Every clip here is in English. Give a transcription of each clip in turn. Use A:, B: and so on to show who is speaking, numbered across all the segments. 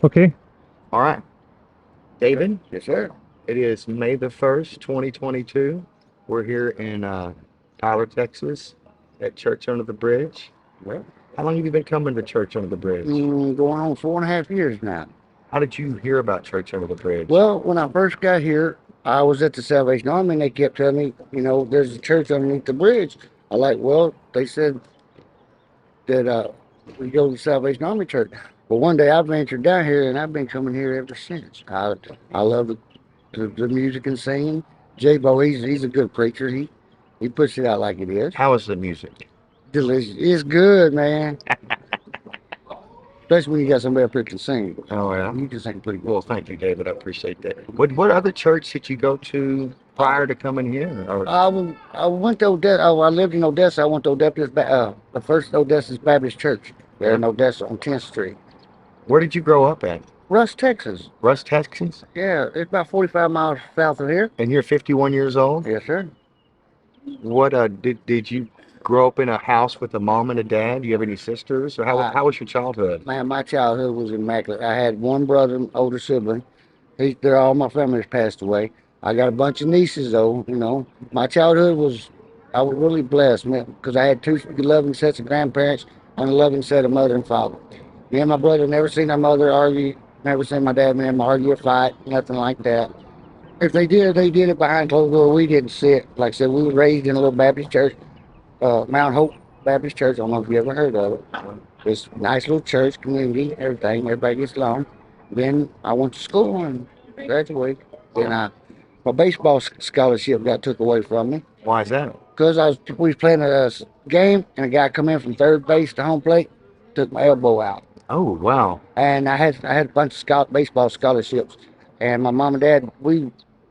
A: Okay.
B: All right, David,
C: Yes, sir.
B: it is May the 1st, 2022. We're here in Tyler, Texas at Church Under the Bridge.
C: Well,
B: How long have you been coming to Church Under the Bridge?
C: going on 4.5 years now.
B: How did you hear about Church Under the Bridge?
C: Well, when I first got here, I was at the Salvation Army, and they kept telling me, there's a church underneath the bridge. Well, they said that we go to the Salvation Army church. But one day I ventured down here, and I've been coming here ever since. I love the music and singing. J-Bo, he's a good preacher. He puts it out like it is.
B: How is the music?
C: Delicious. It's good, man. Especially when you got somebody up here can sing.
B: Oh, yeah.
C: You can sing pretty good.
B: Well, thank you, David. I appreciate that. What other church did you go to prior to coming here? Or
C: I went to Odessa. I lived in Odessa. I went to the first Odessa's Baptist Church there in Odessa on 10th Street.
B: where did you grow up at?
C: Russ, Texas.
B: Russ, Texas?
C: Yeah, it's about 45 miles south of here.
B: And you're 51 years old?
C: Yes, sir.
B: What did you grow up in a house with a mom and a dad? Do you have any sisters? Or how was your childhood?
C: Man, my childhood was immaculate. I had one brother, an older sibling. They're all my family's passed away. I got a bunch of nieces though. My childhood I was really blessed, man, because I had two loving sets of grandparents and a loving set of mother and father. Me and my brother never seen our mother argue, never seen my dad and them argue or fight, nothing like that. If they did it behind closed doors. We didn't see it. Like I said, we were raised in a little Baptist church, Mount Hope Baptist Church. I don't know if you ever heard of it. It's a nice little church, community, everything. Everybody gets along. Then I went to school and graduated. Then my baseball scholarship got took away from me
B: Why is that?
C: because we was playing a game and a guy come in from third base to home plate, took my elbow out.
B: Oh, wow.
C: And I had a bunch of baseball scholarships, and my mom and dad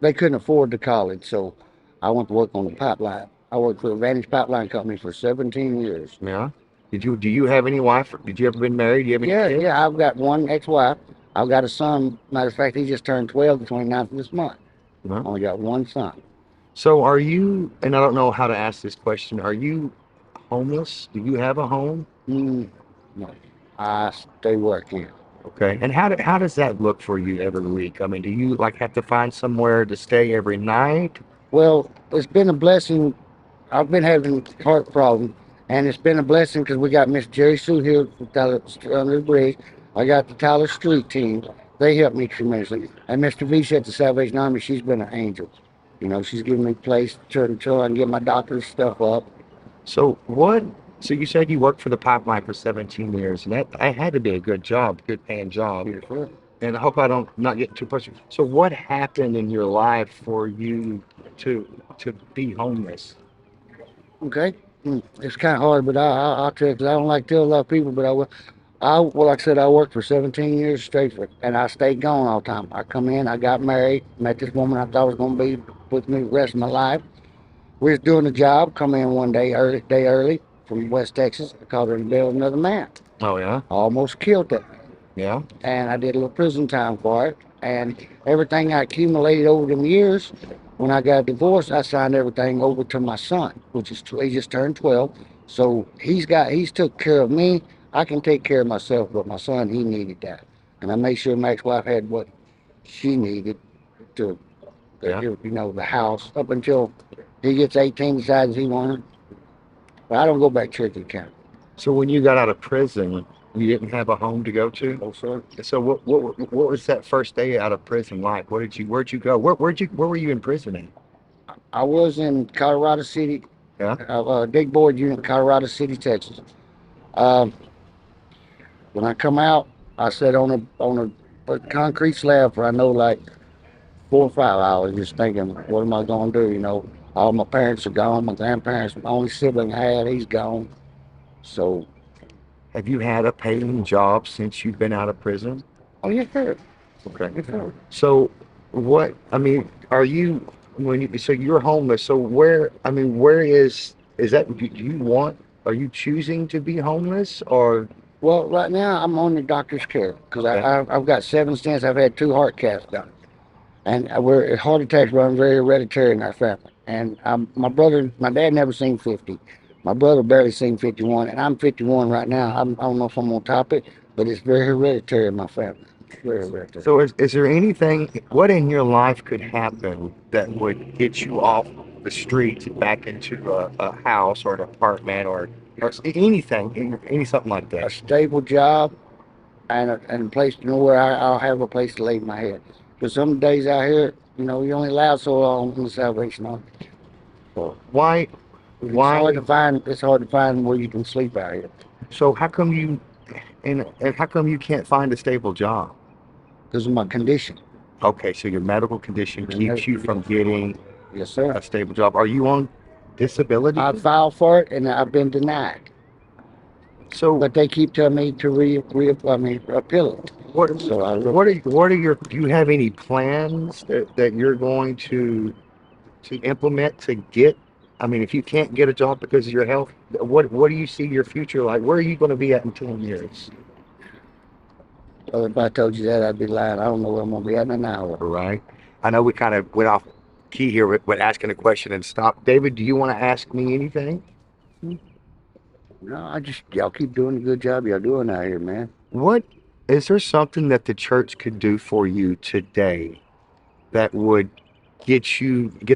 C: they couldn't afford the college, so I went to work on the pipeline. I worked for Advantage Pipeline Company for 17 years.
B: Yeah. Do you have any wife? Did you ever been married? Do you have any
C: Yeah,
B: kids?
C: yeah. I've got one ex-wife. I've got a son. Matter of fact, he just turned 12 the 29th of this month.
B: No.
C: Only got one son.
B: So are you, and I don't know how to ask this question, are you homeless? Do you have a home?
C: No, I stay where I can.
B: Okay. And how does that look for you every week? I mean, do you like have to find somewhere to stay every night?
C: Well, it's been a blessing. I've been having heart problems, and it's been a blessing because we got Miss Jerry Sue here from Tyler, under the bridge. I got the Tyler Street team. They helped me tremendously. And Mr. V at the Salvation Army, she's been an angel. She's given me a place until I can get my doctor's stuff up.
B: So what? So you said you worked for the pipeline for 17 years, and that had to be a good job, good paying job.
C: Yes, sir.
B: And I hope I don't not get too personal. So what happened in your life for you to be homeless?
C: Okay. It's kind of hard, but I'll tell you, 'cause I don't like to tell a lot of people, but I will. Well, like I said, I worked for 17 years straight and I stayed gone all the time. I come in, I got married, met this woman I thought was going to be with me the rest of my life. We was doing a job, come in one day early from West Texas. I called her in the bed with another man.
B: Oh yeah,
C: I almost killed that man.
B: yeah.
C: And I did a little prison time for it. And everything I accumulated over them years, when I got divorced, I signed everything over to my son, which is he just turned 12. So he's took care of me. I can take care of myself, but my son, he needed that. And I made sure my ex-wife had what she needed to,
B: Yeah.
C: the house up until he gets 18, decides he wanted. But I don't go back to Cherokee County.
B: So when you got out of prison, you didn't have a home to go to?
C: No, sir.
B: So what was that first day out of prison like? Where'd you go? Where were you in prison at?
C: I was in Colorado City,
B: Yeah.
C: Dig Board Unit, Colorado City, Texas. Um, when I come out, I sat on a concrete slab for I know like 4 or 5 hours, just thinking, what am I going to do? All my parents are gone, my grandparents, my only sibling I had, he's gone. So,
B: Have you had a paying job since you've been out of prison?
C: oh yes, sir.
B: Okay.
C: Yes, sir.
B: So what, I mean, are you, so you're homeless, so is that, do you want, are you choosing to be homeless or?
C: Well, right now I'm on the doctor's care because
B: Okay.
C: I've got 7 stents. I've had 2 heart caths done, and heart attacks run very hereditary in our family. And my dad never seen 50. My brother barely seen 51, and I'm 51 right now. I don't know if I'm on top of it, but it's very hereditary in my family. Very, very tough.
B: So is there anything, what in your life could happen that would get you off the streets back into a house or an apartment or anything, any something like
C: A
B: that?
C: stable job and a place to know where I'll have a place to lay my head. Because some days out here, you only allow so long in the Salvation Army. So
B: Why,
C: it's hard to
B: why,
C: find. It's hard to find where you can sleep out here.
B: so how come and how come you can't find a stable job?
C: Because of my condition.
B: Okay, so your medical condition keeps you from getting
C: Yes, sir.
B: a stable job. Are you on disability?
C: I filed for it and I've been denied.
B: So
C: But they keep telling me to appeal it.
B: what
C: So I look.
B: what are your do you have any plans that you're going to implement to get, I mean, if you can't get a job because of your health, what do you see your future like? Where are you going to be at in 10 years?
C: Well, if I told you that, I'd be lying. I don't know where I'm gonna be at in an hour.
B: Right. I know we kind of went off key here with asking a question and stopped. David, do you want to ask me anything?
C: No, y'all keep doing a good job y'all doing out here, man.
B: What is there something that the church could do for you today that would get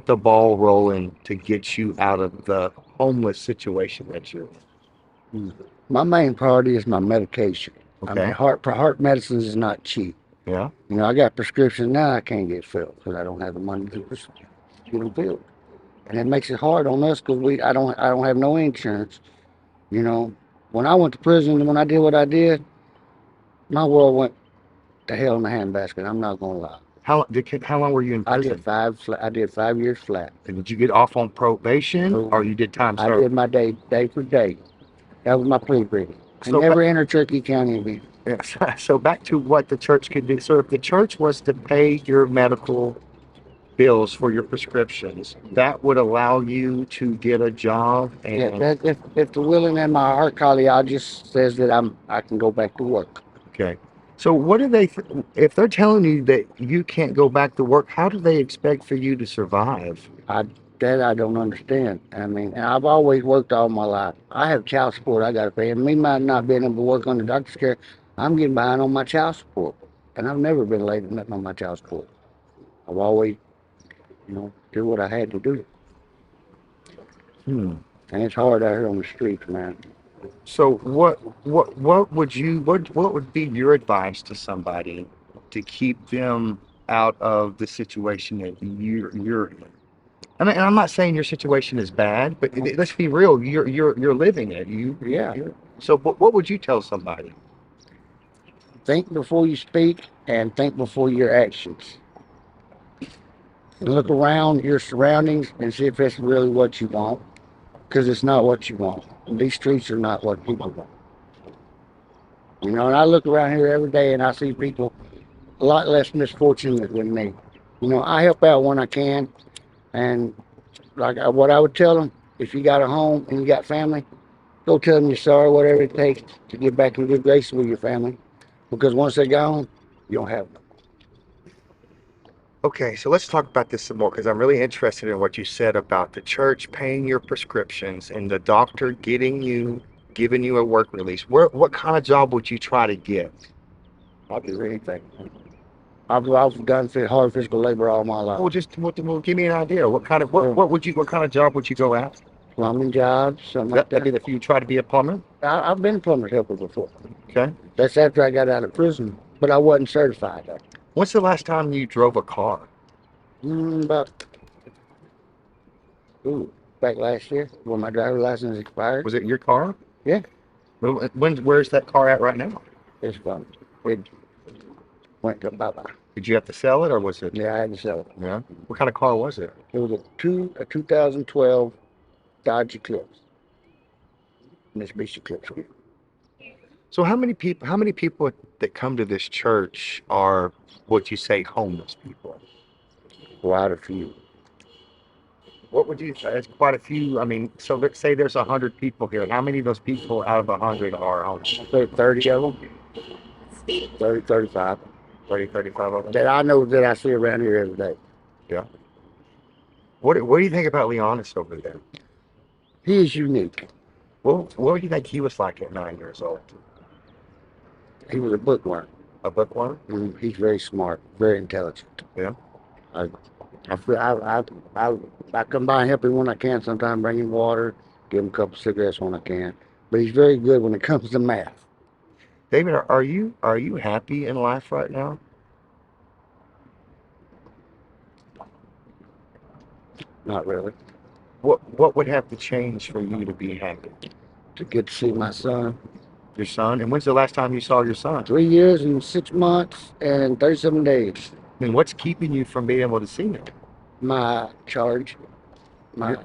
B: the ball rolling to get you out of the homeless situation that you're in?
C: My main priority is my medication. I mean,
B: Okay.
C: heart medicines is not cheap.
B: Yeah.
C: I got prescriptions now I can't get filled because I don't have the money to get them filled, and it makes it hard on us because I don't have no insurance. When I went to prison, when I did what I did, my world went to hell in a handbasket. I'm not gonna lie.
B: How long were you in
C: I
B: prison?
C: did I did 5 years flat.
B: And did you get off on probation or you did time
C: I
B: served?
C: did my day for day. That was my plea agreement. I
B: So,
C: never entered Turkey County again.
B: yes. So back to what the church could do. So if the church was to pay your medical bills for your prescriptions, that would allow you to get a job
C: Yeah,
B: and
C: that, if the willing and my heart cardiologist says that I can go back to work.
B: okay. So what do they if they're telling you that you can't go back to work, how do they expect for you to survive?
C: That I don't understand. I mean, and I've always worked all my life. I have child support I got to pay, and me might not being able to work on the doctor's care, I'm getting behind on my child support, and I've never been late on my child support. I've always, do what I had to do,
B: Hmm.
C: and it's hard out here on the streets, man.
B: So what would be your advice to somebody to keep them out of the situation that you're in? And I'm not saying your situation is bad, but let's be real. You're living it.
C: Yeah,
B: So what would you tell somebody?
C: think before you speak, and think before your actions. And look around your surroundings and see if it's really what you want, because it's not what you want. These streets are not what people want. And I look around here every day and I see people a lot less misfortunate than me. I help out when I can, and what I would tell them, if you got a home and you got family, go tell them you're sorry, whatever it takes to get back in good graces with your family, because once they're gone, you don't have them.
B: Okay, so let's talk about this some more because I'm really interested in what you said about the church paying your prescriptions and the doctor giving you a work release. What kind of job would you try to get?
C: I'll do anything. I've done hard physical labor all my life.
B: Well, give me an idea. What kind of job would you go after?
C: Plumbing jobs, something like
B: That'd be
C: that.
B: if you try to be a plumber.
C: I've been a plumber's helper before.
B: Okay.
C: That's after I got out of prison, but I wasn't certified.
B: When's the last time you drove a car?
C: About back last year when my driver's license expired.
B: Was it your car?
C: Yeah,
B: Where's that car at right now?
C: it's gone. It went to bye-bye.
B: Did you have to sell it or was it?
C: Yeah, I had to sell it.
B: Yeah. What kind of car was it?
C: It was a 2012 Dodge Eclipse. Mitsubishi Eclipse.
B: So how many people that come to this church are what you say homeless people?
C: Quite a few.
B: What would you say? It's quite a few. I mean, so let's say there's 100 people here. How many of those people out of 100 are homeless?
C: 30 of them. 30, 35.
B: 30, 35 of them?
C: That I know that I see around here every day.
B: Yeah. What do you think about Leonis over there?
C: He is unique.
B: What do you think he was like at 9 years old?
C: He was a bookworm.
B: A bookworm?
C: He's very smart, very intelligent.
B: Yeah.
C: I, I feel I come by and help him when I can. Sometimes bring him water, give him a couple cigarettes when I can. But he's very good when it comes to math.
B: David, are you happy in life right now?
C: Not really.
B: What would have to change for you to be happy?
C: To get to see my son.
B: Your son? And when's the last time you saw your son?
C: 3 years and 6 months and 37 days.
B: I mean, what's keeping you from being able to see him?
C: My charge,
B: You're,
C: my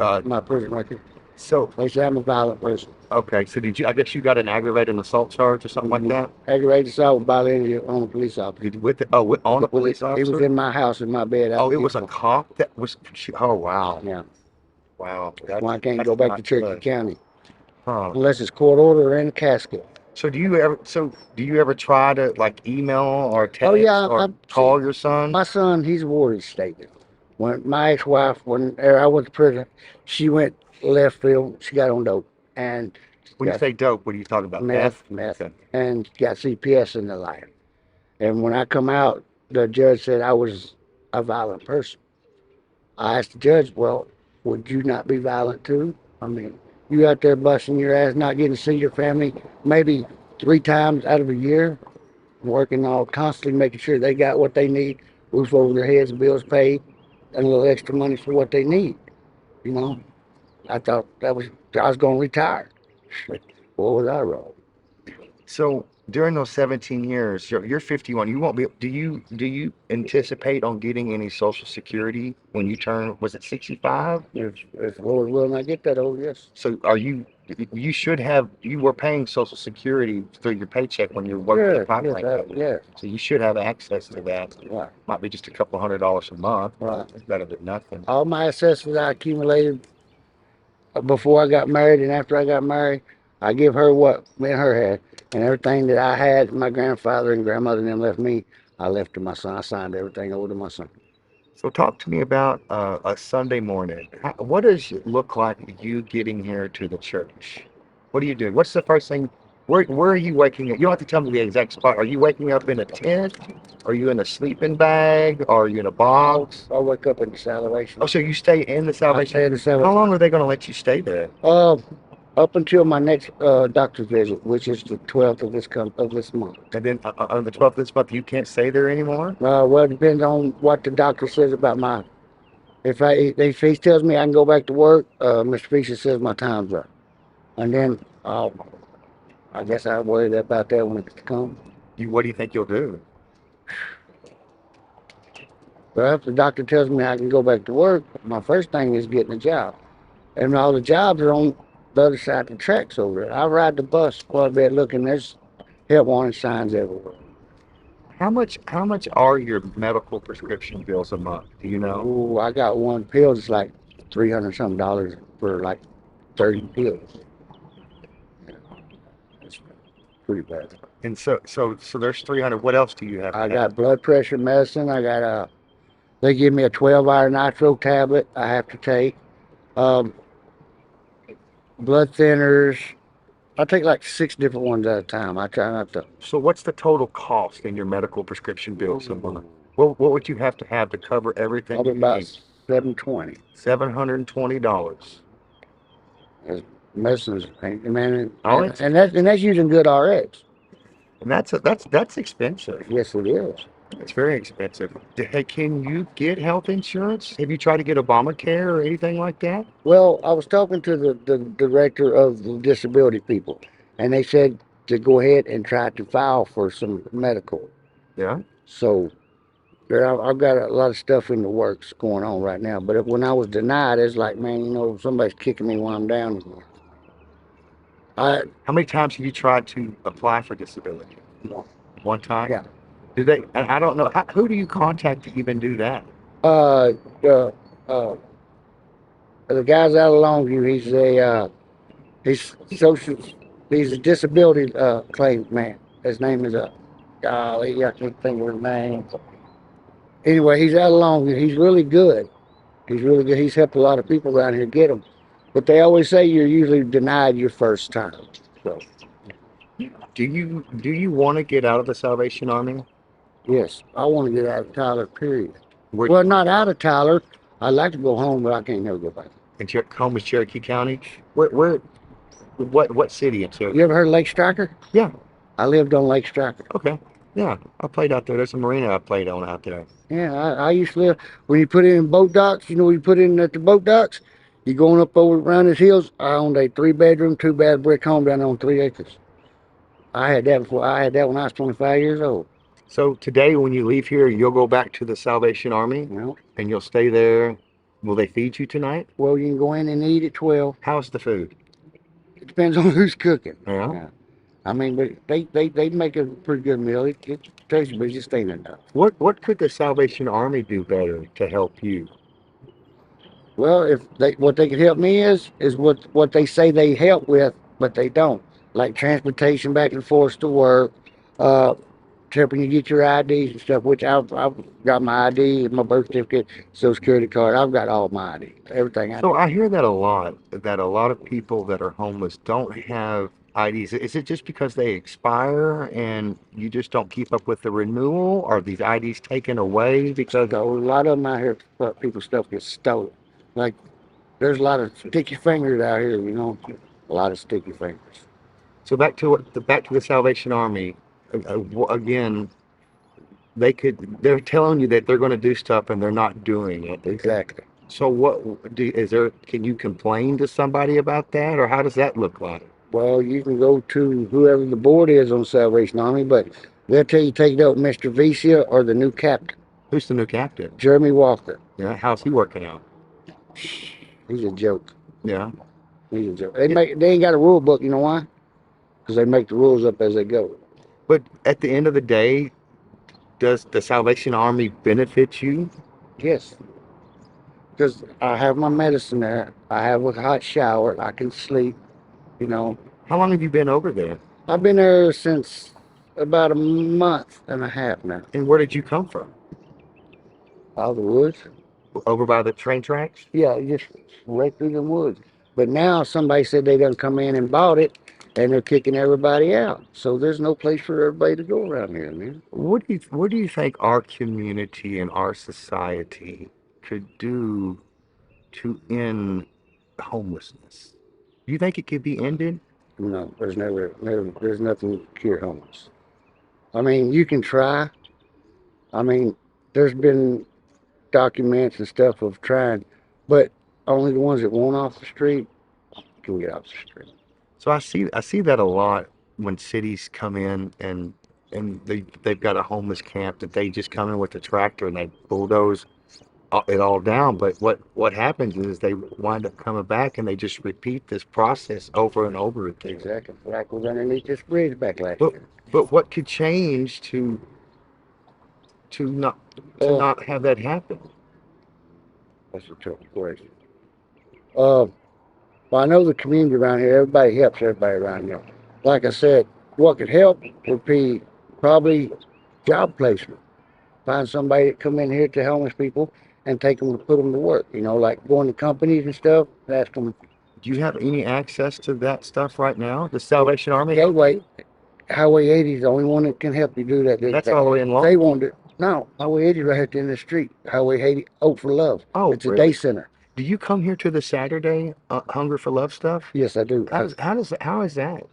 B: uh,
C: my prison record.
B: so
C: They say I'm a violent person.
B: okay. So did you? I guess you got an aggravated assault charge or something like that.
C: Aggravated assault with violence on a police officer.
B: With the, oh, on a police
C: He was
B: officer?
C: in my house in my bed
B: Oh,
C: after
B: it
C: he
B: was a cop that was. Oh, wow,
C: Yeah.
B: wow.
C: That's why I can't
B: That's
C: go back to
B: not
C: Cherokee
B: good.
C: County
B: Huh.
C: unless it's court order or in a casket.
B: So do you ever try to like email or
C: Oh
B: text
C: yeah,
B: or
C: I see.
B: call your son?
C: My son, he's warded state. When my ex-wife, when I went to prison, she went left field. She got on dope and
B: When you
C: got
B: say dope, what are you talking about?
C: meth,
B: Okay.
C: and got CPS in the life. And when I come out, the judge said I was a violent person. I asked the judge, well, would you not be violent too? I mean, you out there busting your ass, not getting to see your family maybe 3 times out of a year, working all constantly making sure they got what they need, roof over their heads, bills paid, and a little extra money for what they need. You know, I thought I was going to retire. What was I wrong?
B: So during those 17 years, you're 51. You won't be. Do you anticipate on getting any Social Security when you turn? Was it 65?
C: If Lord willing, I get that old, yes.
B: So are you? You should have. You were paying Social Security through your paycheck when you worked for the
C: Yes,
B: pipeline company.
C: yes,
B: So you should have access to that.
C: right,
B: Might be just a couple $100 a month.
C: right.
B: It's better than nothing.
C: All my assessments I accumulated before I got married and after I got married, I give her what me and her had. And everything that I had, my grandfather and grandmother and them left me, I left to my son. I signed everything over to my son.
B: So talk to me about a Sunday morning. What does it look like you getting here to the church? What are you doing? What's the first thing? Where are you waking up? You don't have to tell me the exact spot. Are you waking up in a tent? Are you in a sleeping bag? Are you in a box?
C: I wake up in the salvation.
B: Oh, so you stay in the
C: I
B: salvation?
C: stay in the
B: How
C: salvation.
B: long are they going to let you stay there?
C: Uh, up until my next doctor's visit, which is the 12th of this month.
B: And then on the 12th of this month, you can't stay there anymore?
C: Well, it depends on what the doctor says about my. If he tells me I can go back to work, Mr. Fisher says my time's up, and then I guess I worry about that when it comes.
B: What do you think you'll do?
C: But if the doctor tells me I can go back to work, my first thing is getting a job. And all the jobs are on the other side of the tracks over there. I ride the bus quite a bit looking, there's help wanted signs everywhere.
B: How much are your medical prescription bills a month? Do you know?
C: Ooh, I got one pill that's like $300 for like 30 pills. It's pretty bad.
B: And so there's 300. What else do you have to
C: I
B: have?
C: got blood pressure medicine. They give me a 12-hour nitro tablet I have to take. Um, blood thinners. I take like 6 different ones at a time. I try not to.
B: So what's the total cost in your medical prescription bills a month? What would you have to cover everything
C: Probably
B: you
C: about
B: need?
C: 720.
B: $720.
C: Medicines, man,
B: Oh, it's,
C: and that's using good RX.
B: and that's expensive.
C: Yes, it is.
B: It's very expensive. Hey, can you get health insurance? Have you tried to get Obamacare or anything like that?
C: Well, I was talking to the director of the disability people, and they said to go ahead and try to file for some medical.
B: Yeah.
C: So I've got a lot of stuff in the works going on right now. But when I was denied, it's like, man, somebody's kicking me while I'm down here.
B: How many times have you tried to apply for disability?
C: No.
B: One time?
C: Yeah.
B: Do they? And I don't know. Who do you contact to even do that?
C: Uh, the uh, the guy's out of Longview. He's social. He's a disability claim man. His name is golly, I can't think of his name. Anyway, he's out of Longview. He's really good. He's really good. He's helped a lot of people around here get them. But they always say you're usually denied your first time. So
B: Do you want to get out of the Salvation Army?
C: Yes, I want to get out of Tyler, period.
B: Where
C: Well, not out of Tyler. I'd like to go home, but I can't never go back.
B: in home is Cherokee County? Where what city in Cherokee?
C: You ever heard of Lake Striker?
B: Yeah.
C: I lived on Lake Striker.
B: Okay. Yeah, I played out there. There's a marina I played on out there.
C: Yeah, I used to live when you put it in boat docks. You know, when you put it in at the boat docks, you going up over around his hills. I owned a 3 bedroom, 2 bath brick home down on 3 acres. I had that before. I had that when I was 25 years old.
B: So today, when you leave here, you'll go back to the Salvation Army
C: You know,
B: and you'll stay there. Will they feed you tonight?
C: well, you can go in and eat at 12.
B: How's the food?
C: It depends on who's cooking.
B: Yeah.
C: Yeah. I mean, but they make a pretty good meal. It's tasty, but it just ain't enough.
B: What could the Salvation Army do better to help you?
C: Well, if they what they could help me is what they say they help with, but they don't. Like transportation back and forth to work, uh, helping you get your IDs and stuff. Which I've got my ID, my birth certificate, Social Security card. I've got all my ID, everything I
B: So
C: need.
B: I hear that a lot, that a lot of people that are homeless don't have IDs. Is it just because they expire and you just don't keep up with the renewal? Are these IDs taken away because
C: So a lot of them out here, people's stuff gets stolen. Like there's a lot of sticky fingers out here. You know, a lot of sticky fingers.
B: so back to the Salvation Army again, they're telling you that they're going to do stuff and they're not doing it.
C: Exactly.
B: So can you complain to somebody about that, or how does that look like?
C: Well, you can go to whoever the board is on Salvation Army, but they'll tell you take it up with Mr. Vicia or the new captain,
B: Who's the new captain?
C: Jeremy Walker.
B: Yeah, how's he working out?
C: He's a joke.
B: Yeah.
C: He's a joke. They ain't got a rule book. You know why? Because they make the rules up as they go.
B: But at the end of the day, does the Salvation Army benefit you?
C: Yes, because I have my medicine there. I have a hot shower. I can sleep. You know,
B: How long have you been over there?
C: I've been there since about a month and a half now.
B: And where did you come from?
C: Out of the woods.
B: Over by the train tracks?
C: Yeah, just right through the woods. But now somebody said they done come in and bought it, and they're kicking everybody out. So there's no place for everybody to go around here, man.
B: What do you think our community and our society could do to end homelessness? Do you think it could be ended?
C: No, there's nothing to cure homeless. I mean, you can try. I mean, there's been documents and stuff of trying, but only the ones that want off the street can get off the street.
B: So I see that a lot when cities come in and they've got a homeless camp that they just come in with a tractor and they bulldoze it all down. But what happens is they wind up coming back and they just repeat this process over and over again.
C: Exactly. Like was underneath this bridge back last
B: But
C: year.
B: but what could change to not to
C: Uh,
B: not have that happen?
C: that's a tough question. Uh, well, I know the community around here, everybody helps everybody around here. Like I said, what could help would be probably job placement. Find somebody that come in here to homeless people and take them to put them to work. You know, like going to companies and stuff, ask them,
B: Do you have any access to that stuff right now? The Salvation Army?
C: Gateway, Highway 80 is the only one that can help you do that.
B: That's all the way in Long.
C: They want it. No, Highway 80 right at the end of the street. Highway 80, Oak for Love.
B: Oh,
C: It's a day
B: really?
C: center.
B: Do you come here to the Saturday Hunger for Love stuff?
C: Yes, I do.
B: How is that?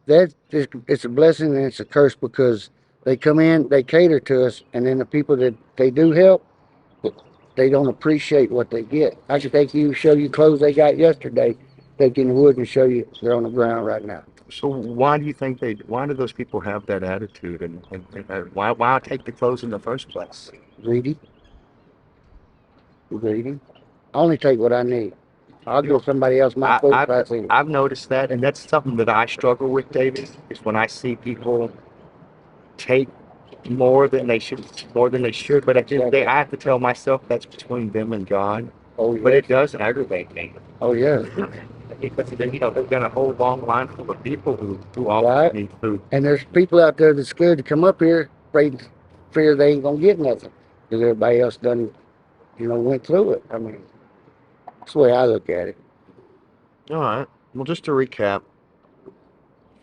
C: It's a blessing and it's a curse because they come in, they cater to us, and then the people that they do help, they don't appreciate what they get. I could take you, show you clothes they got yesterday, take you in the woods and show you they're on the ground right now.
B: So why do you think why do those people have that attitude and why take the clothes in the first place?
C: Greedy, greedy. I only take what I need. I'll
B: You know,
C: give somebody else my
B: I,
C: clothes
B: I've
C: if I see it.
B: I've noticed that, and that's something that I struggle with, David, is when I see people take more than they should. But at the end of the day, I have to tell myself that's between them and God.
C: Oh
B: But
C: yeah.
B: it does aggravate me
C: Oh yeah.
B: because then they've got a whole long line full of people who all
C: Right.
B: need food.
C: And there's people out there that's scared to come up here, afraid, fear they ain't gonna get nothing because everybody else done, went through it. I mean, that's the way I look at it.
B: All right. Well, just to recap,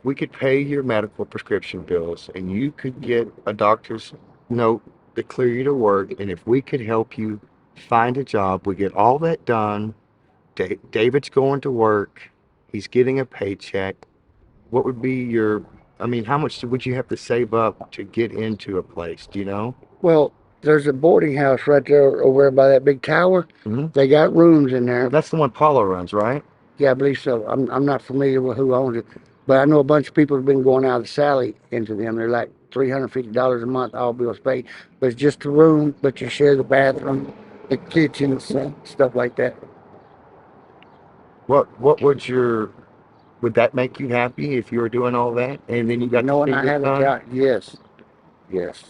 B: we could pay your medical prescription bills and you could get a doctor's note to clear you to work. And if we could help you find a job, we get all that done. David's going to work. He's getting a paycheck. What would be your, I mean, how much would you have to save up to get into a place? Do you know?
C: Well, there's a boarding house right there over there by that big tower.
B: Hmm.
C: They got rooms in there.
B: That's the one Paula runs, right?
C: Yeah, I believe so. I'm not familiar with who owns it, but I know a bunch of people have been going out of Sally into them. They're like $350 a month, all bills paid. But it's just a room, but you share the bathroom, the kitchen, stuff like that.
B: What would your, would that make you happy if you were doing all that and then you got to
C: Knowing
B: see
C: I
B: your
C: have a
B: son?
C: child, yes, yes,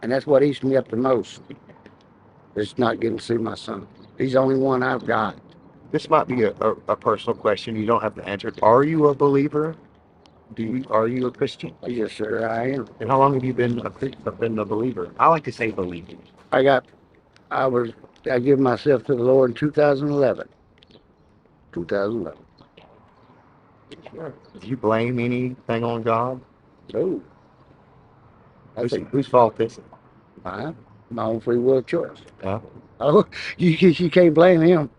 C: and that's what eats me up the most. Is not getting to see my son. He's the only one I've got.
B: This might be a personal question. You don't have to answer it. Are you a believer? Are you a Christian?
C: Yes, sir, I am.
B: And how long have you been been a believer? I like to say believer.
C: I got. I was. I give myself to the Lord in 2011. 2011.
B: Sure. Do you blame anything on God?
C: Oh, I think
B: Whose fault is it?
C: mine. My own free will choice.
B: Yeah.
C: Oh, you can't blame him.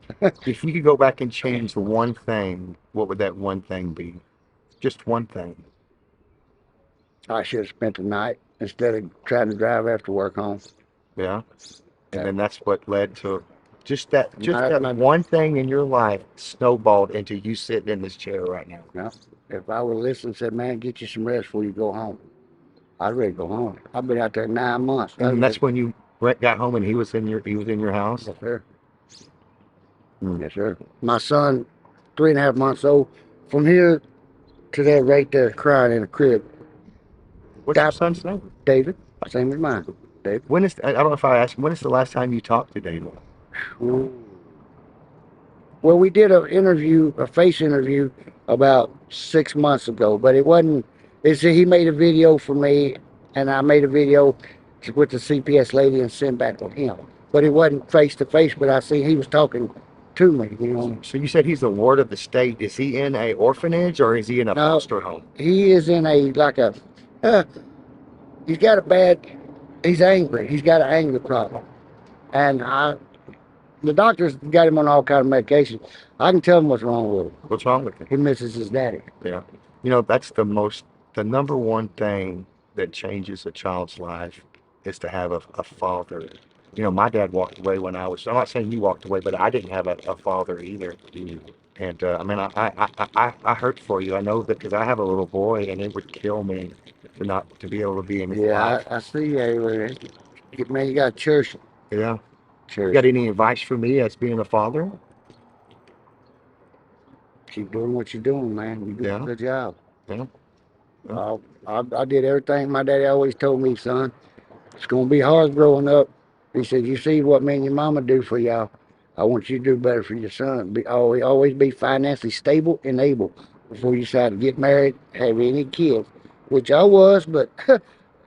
B: If you could go back and change one thing, what would that one thing be? Just one thing.
C: I should have spent the night instead of trying to drive after work home.
B: Yeah. And
C: Yeah.
B: then that's what led to just
C: My,
B: that
C: my,
B: one thing in your life snowballed into you sitting in this chair right now.
C: no, if I would listen and said, man, get you some rest before you go home, I'd ready to go home. I've been out there 9 months.
B: And that's when you got home and he was in your house.
C: Yes, sir.
B: Hmm.
C: Yes, sir. My son, 3.5 months old, from here to that right there, crying in the crib.
B: What's your
C: Got
B: son's name?
C: David, same as mine. David.
B: When is I don't know if I asked, when is the last time you talked to David?
C: Ooh. Well, we did an interview, a face interview, about 6 months ago, but it wasn't. It's he made a video for me, and I made a video with the CPS lady and sent back to him. But it wasn't face to face. But I see he was talking to me. You know.
B: So you said he's the ward of the state. Is he in a orphanage or is he in a
C: No,
B: foster home?
C: he is in a like a. Uh, he's got a bad. He's angry. He's got an anger problem, and the doctors got him on all kind of medication. I can tell him what's wrong with him.
B: What's wrong with him?
C: He misses his daddy.
B: Yeah. That's the number one thing that changes a child's life is to have a father. My dad walked away when I'm not saying you walked away, but I didn't have a father either. And I mean, I hurt for you. I know that because I have a little boy and it would kill me to be able to be in his
C: Yeah,
B: life.
C: I see. Yeah, man, you got to cherish it.
B: Yeah. You
C: Cherish
B: got
C: it.
B: any advice for me as being a father?
C: Keep doing what you're doing, man. You do a
B: Yeah.
C: good job.
B: Yeah. Yeah.
C: I did everything my daddy always told me, son. It's going to be hard growing up. He said, you see what me and your mama do for y'all. I want you to do better for your son. Always be financially stable and able before you decide to get married, have any kids, which I was, but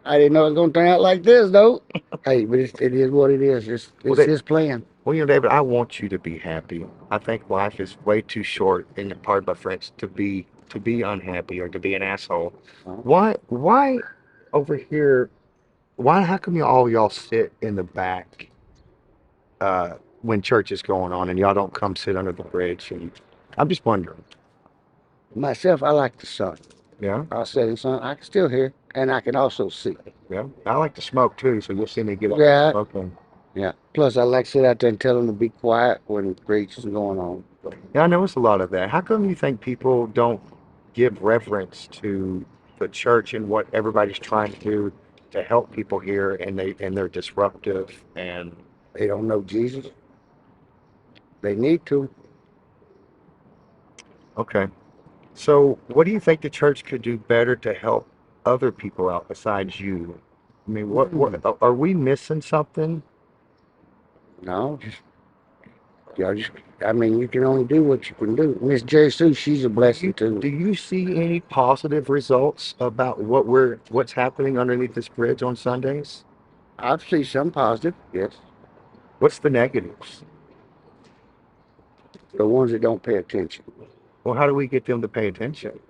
C: I didn't know it was going to turn out like this, though. Hey, but it is what it is.
B: Well,
C: It's his plan.
B: David, I want you to be happy. I think life is way too short, and pardon my French, to be unhappy or to be an asshole.
C: Uh,
B: Why over here? Why? How come y'all sit in the back when church is going on, and y'all don't come sit under the bridge? And I'm just wondering.
C: Myself, I like the sun.
B: Yeah,
C: I said in the sun, I can still hear, and I can also see.
B: yeah. I like to smoke too, so you'll see me get up and
C: Yeah,
B: smoking.
C: yeah. Plus, I like to sit out there and tell them to be quiet when the preach is going on.
B: Yeah, I notice a lot of that. How come you think people don't give reverence to the church and what everybody's trying to do to help people here, and they're disruptive and
C: They don't know Jesus. They need to.
B: okay. So, what do you think the church could do better to help other people out besides you? I mean,
C: Mm,
B: are we missing something?
C: no, y'all just. I mean, you can only do what you can do. Miss Jerry Sue, she's a blessing too.
B: Do you see any positive results about what's happening underneath this bridge on Sundays?
C: I've seen some positive, yes.
B: What's the negatives?
C: The ones that don't pay attention.
B: Well, how do we get them to pay attention?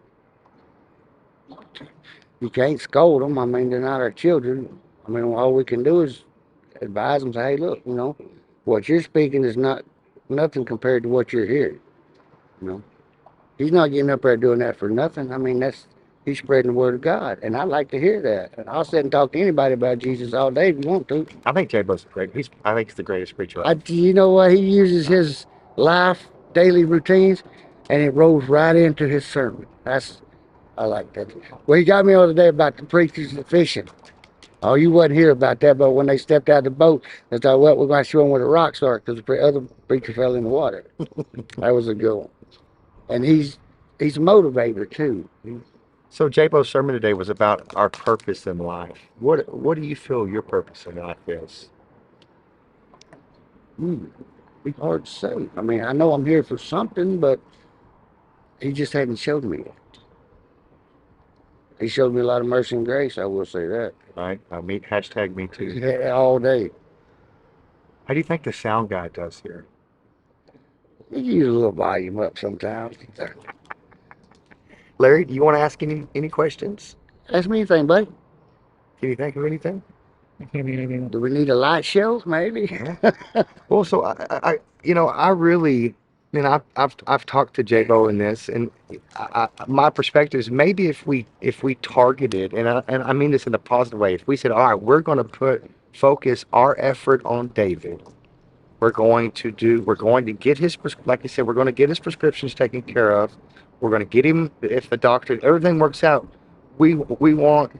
C: You can't scold them. I mean, they're not our children. I mean, all we can do is advise them, say, hey, look, what you're speaking is not nothing compared to what you're hearing. You know, he's not getting up there doing that for nothing. I mean, he's spreading the word of God, and I like to hear that. And I'll sit and talk to anybody about Jesus all day if you want to.
B: I think J-Bo's great. I think he's the greatest preacher ever.
C: You know what? He uses his life, daily routines, and it rolls right into his sermon. I like that. Well, he got me the other day about the preachers and fishing. Oh, you wasn't here about that, but when they stepped out of the boat, they thought, well, we're going to show them where the rocks are because the other preacher fell in the water. That was a good one. And he's a motivator too.
B: So J-Bo's sermon today was about our purpose in life. What do you feel your purpose in life is?
C: It's hard to say. I mean, I know I'm here for something, but he just hadn't showed me it. He showed me a lot of mercy and grace. I will say that.
B: Right? Hashtag me too.
C: Yeah, all day.
B: How do you think the sound guy does here?
C: You use a little volume up sometimes.
B: Larry, do you want to ask any questions?
C: Ask me anything, buddy.
B: Can you think of anything?
C: Do we need a light show? Maybe.
B: Well, so I really, I've talked to J-Bo in this, and my perspective is maybe if we targeted, and I mean this in a positive way, if we said, all right, we're going to focus our effort on David. We're going to get like I said, we're going to get his prescriptions taken care of. We're going to get him, if the doctor, everything works out, we want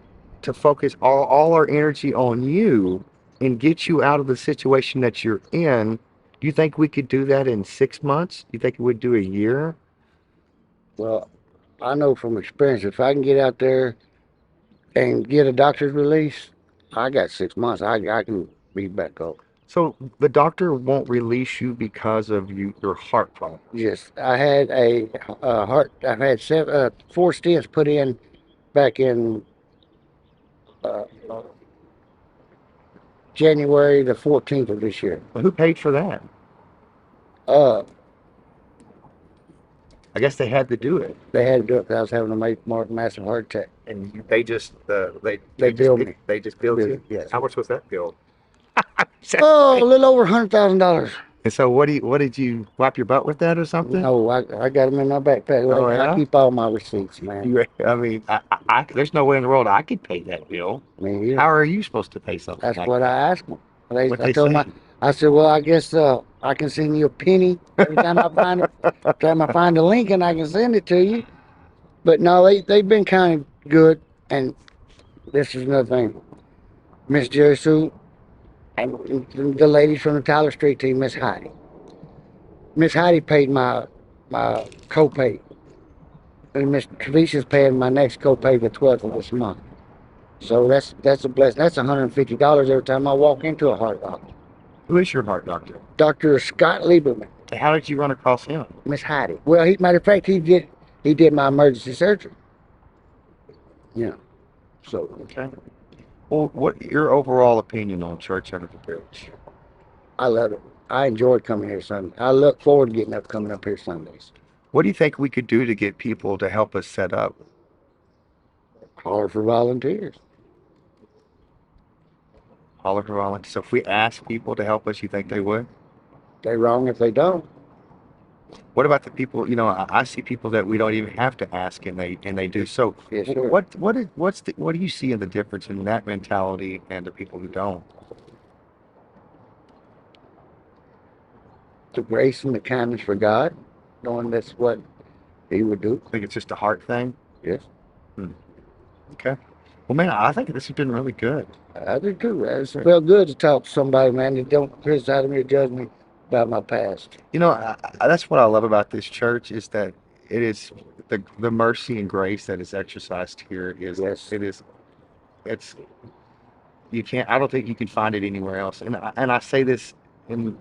B: to focus all our energy on you and get you out of the situation that you're in. Do you think we could do that in 6 months? Do you think it would do a year?
C: Well, I know from experience, if I can get out there and get a doctor's release, I got 6 months. I can be back up.
B: So the doctor won't release you because of your heart problem.
C: Yes, I had a heart. I've had four stents put in back in uh, January the 14th of this year.
B: Well, who paid for that?
C: Uh,
B: I guess they had to do it,
C: they had to do it because I was having a massive heart attack.
B: and they just
C: They billed me.
B: they just billed you.
C: Yes.
B: How much was that bill?
C: Oh, a little over $100,000.
B: And so what did you wipe your butt with that or something?
C: No, I got them in my backpack.
B: Oh, yeah?
C: I keep all my receipts, man.
B: I mean, there's no way in the world I could pay that bill.
C: I mean,
B: How are you supposed to pay something
C: that's
B: like
C: what
B: that?
C: I asked them.
B: What
C: I
B: they
C: told
B: say?
C: them, I said, well, I guess I can send you a penny every time I find it. Every time I find a link, and I can send it to you. But no, they've been kind of good. And this is another thing, Miss Jerry Sue and the ladies from the Tyler Street team, Miss Heidi. Miss Heidi paid my copay, and Miss Trevicia's paying my next copay the 12th of this month. So that's a blessing. That's $150 every time I walk into a heart doctor.
B: Who is your heart doctor?
C: Dr. Scott Lieberman,
B: How did you run across him?
C: Miss Heidi. Well, matter of fact, he did my emergency surgery. Yeah. So
B: Okay. Well, what your overall opinion on church under the bridge?
C: I love it. I enjoyed coming here Sunday. I look forward to coming up here Sundays.
B: What do you think we could do to get people to help us set up?
C: Holler for volunteers.
B: Holler for volunteers. So if we ask people to help us, you think they would?
C: They wrong if they don't.
B: What about the people? I see people that we don't even have to ask, and they do. So,
C: Yeah, sure.
B: what do you see in the difference in that mentality and the people who don't?
C: The grace and the kindness for God, knowing that's what He would do.
B: I think it's just a heart thing.
C: Yes,
B: Okay. Well, man, I think this has been really good.
C: I do too. It's felt good to talk to somebody, man, that don't criticize me or judge me about my past.
B: That's what I love about this church is that it is the mercy and grace that is exercised here is
C: Yes.
B: it is it's you can't I don't think you can find it anywhere else. And I say this in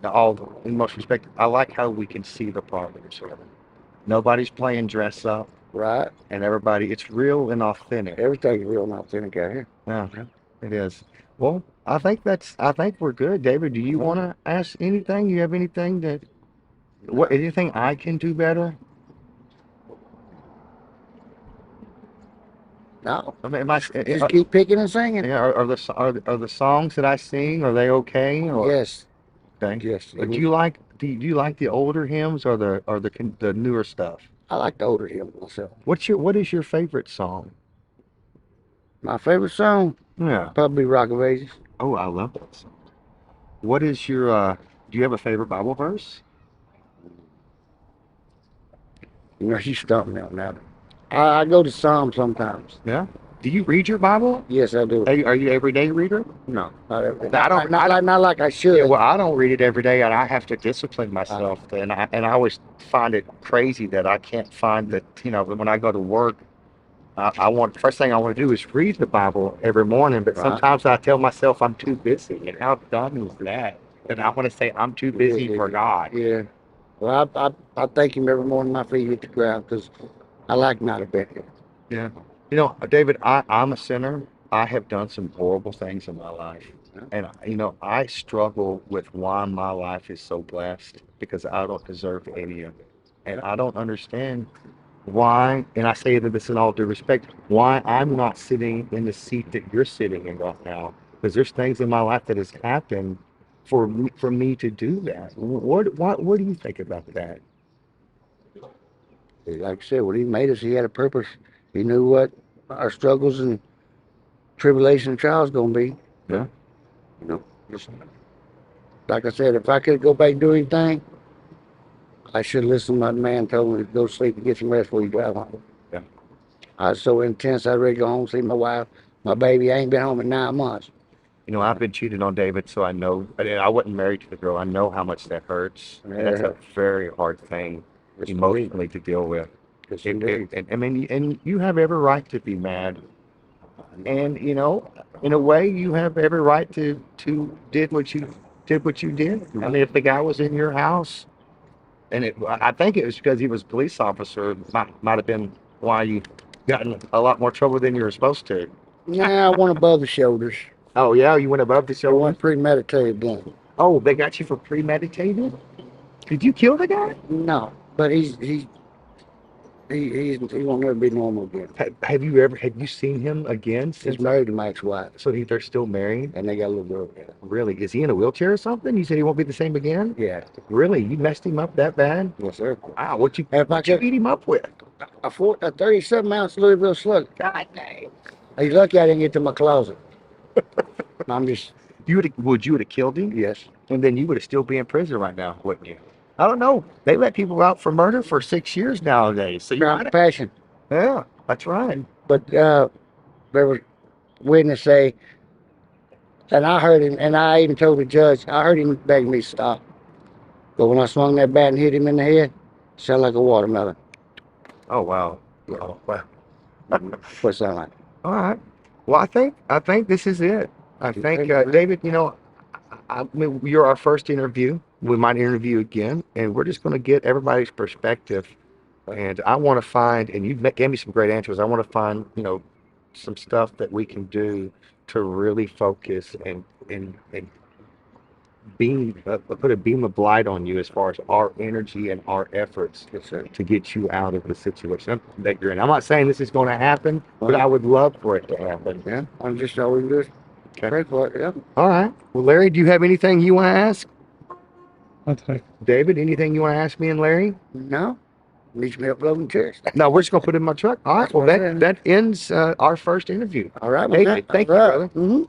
B: most respect. I like how we can see the progress. Nobody's playing dress up,
C: Right?
B: and it's real and authentic.
C: Everything's real and authentic out here.
B: Yeah, it is. Well, I think we're good. David, do you want to ask anything? You have anything anything I can do better?
C: No,
B: I mean, am I,
C: just keep picking and singing.
B: yeah, are the songs that I sing, are they okay? Or
C: Yes,
B: okay?
C: yes.
B: Do you like the older hymns or the newer stuff?
C: I like the older hymns myself.
B: What is your favorite song?
C: My favorite song,
B: Yeah.
C: probably Rock of Ages.
B: Oh, I love that song. What is your do you have a favorite Bible verse?
C: You know, you stumped me on that. I go to Psalm sometimes.
B: Yeah. Do you read your Bible?
C: Yes, I do.
B: Are you everyday reader?
C: No, not every,
B: No, I don't.
C: not like I
B: Yeah,
C: should.
B: well, I don't read it every day, and I have to discipline
C: Uh,
B: myself. And I always find it crazy that I can't find that. You know, when I go to work, I want first thing I want to do is read the Bible every morning. But
C: right.
B: sometimes I tell myself I'm too busy, and how dumb is that? And I want to say I'm too busy for God.
C: Yeah. Well, I thank him every morning my feet hit the ground because I like not a bit.
B: Yeah. You know, David, I'm a sinner. I have done some horrible things in my life. And, you know, I struggle with why my life is so blessed because I don't deserve any of it. And I don't understand why, and I say this in all due respect, why I'm not sitting in the seat that you're sitting in right now. Because there's things in my life that has happened for me to do that. What do you think about that?
C: Like I said, when he made us, he had a purpose. He knew what our struggles and tribulation and trials going to be.
B: Yeah.
C: You know, just like I said, if I could go back and do anything, I should listen to my man told me to go to sleep and get some rest before you drive home.
B: Yeah.
C: I was so intense, I was ready to go home, see my wife, my baby. I ain't been home in 9 months.
B: You know, I've been cheated on, David, so I know. I wasn't married to the girl. I know how much that hurts, and that's a
C: Yeah,
B: very hard thing
C: it's indeed.
B: emotionally to deal with.
C: It's indeed.
B: And I mean, and you have every right to be mad, and you know, in a way, you have every right to did what you did. I mean, if the guy was in your house, and I think it was because he was a police officer, might have been why you got in a lot more trouble than you were supposed to.
C: Nah, I went above the shoulders.
B: Oh yeah, you went above the
C: It
B: shoulder.
C: wasn't premeditated then.
B: Oh, they got you for premeditated? Did you kill the guy?
C: No, but he won't never be normal again.
B: Have you seen him again
C: He's
B: since?
C: married to my ex-wife,
B: So they're still married?
C: and they got a little girl together.
B: Really? Is he in a wheelchair or something? You said he won't be the same again?
C: Yeah,
B: Really? You messed him up that bad?
C: yes, sir.
B: Wow,
C: If I
B: what you
C: could,
B: beat him up with?
C: a 37-ounce Louisville Slugger.
B: God dang.
C: He's lucky I didn't get to my closet. I'm just,
B: You would have killed him?
C: yes.
B: And then you would have still be in prison right now, wouldn't you? I don't know. They let people out for murder for 6 years nowadays. So you
C: Crime
B: might
C: of
B: have,
C: passion.
B: yeah, that's right.
C: But there was witness say, and I heard him, and I even told the judge, I heard him begging me to stop. But when I swung that bat and hit him in the head, it sounded like a watermelon.
B: Oh wow.
C: Yeah,
B: Oh wow.
C: what it sounded like.
B: All right. Well, I think this is it. I think David, you know, I mean, you're our first interview. We might interview again, and we're just going to get everybody's perspective. And I want to find, and gave me some great answers. I want to find, you know, some stuff that we can do to really focus and put a beam of light on you as far as our energy and our efforts
C: Yes, sir.
B: to get you out of the situation that you're in. I'm not saying this is going to happen, but
C: Well,
B: I would love for it to happen.
C: yeah, I'm just always just
B: Okay.
C: pray for it. Yeah.
B: All right. Well, Larry, do you have anything you want to ask?
A: Okay.
B: David, anything you want to ask me and Larry?
C: No, needs me uploading chairs.
B: No, we're just going to put it in my truck. All right.
C: That's
B: Well,
C: what I said.
B: that ends our first interview.
C: All right,
B: Hey,
C: man.
B: thank
C: All
B: you,
C: right.
B: brother.
C: Mm-hmm.